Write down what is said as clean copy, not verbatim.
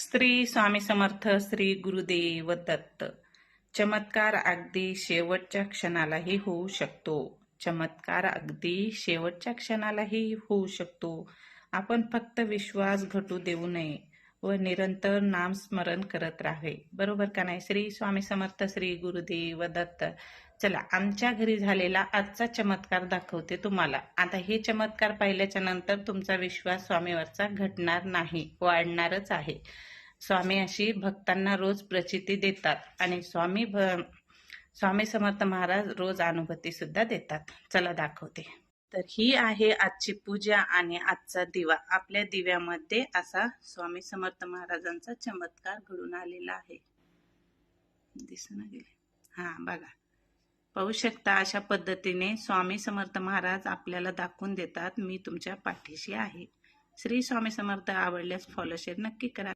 श्री स्वामी समर्थ. श्री गुरुदेव दत्त. चमत्कार अगदी शेवटच्या क्षणालाही होऊ शकतो. चमत्कार अगदी शेवटच्या क्षणालाही होऊ शकतो. आपण फक्त विश्वास घटू देऊ नये व निरंतर नामस्मरण करत राहावे. बरोबर का नाही? श्री स्वामी समर्थ. श्री गुरुदेव दत्त. चला, आमच्या घरी झालेला आजचा चमत्कार दाखवते तुम्हाला. आता हे चमत्कार पाहिल्याच्या नंतर तुमचा विश्वास स्वामीवरचा घटणार नाही, वाढणारच आहे. स्वामी अशी भक्तांना रोज प्रचिती देतात आणि स्वामी समर्थ महाराज रोज अनुभूती सुद्धा देतात. चला दाखवते. तर ही आहे आजची पूजा आणि आजचा दिवा. आपल्या दिव्यामध्ये असा स्वामी समर्थ महाराजांचा चमत्कार घडून आलेला आहे. दिसून गेले? हा बघा, पाहू शकता. अशा पद्धतीने स्वामी समर्थ महाराज आपल्याला दाखवून देतात, मी तुमच्या पाठीशी आहे. श्री स्वामी समर्थ. आवडल्यास फॉलो शेअर नक्की करा.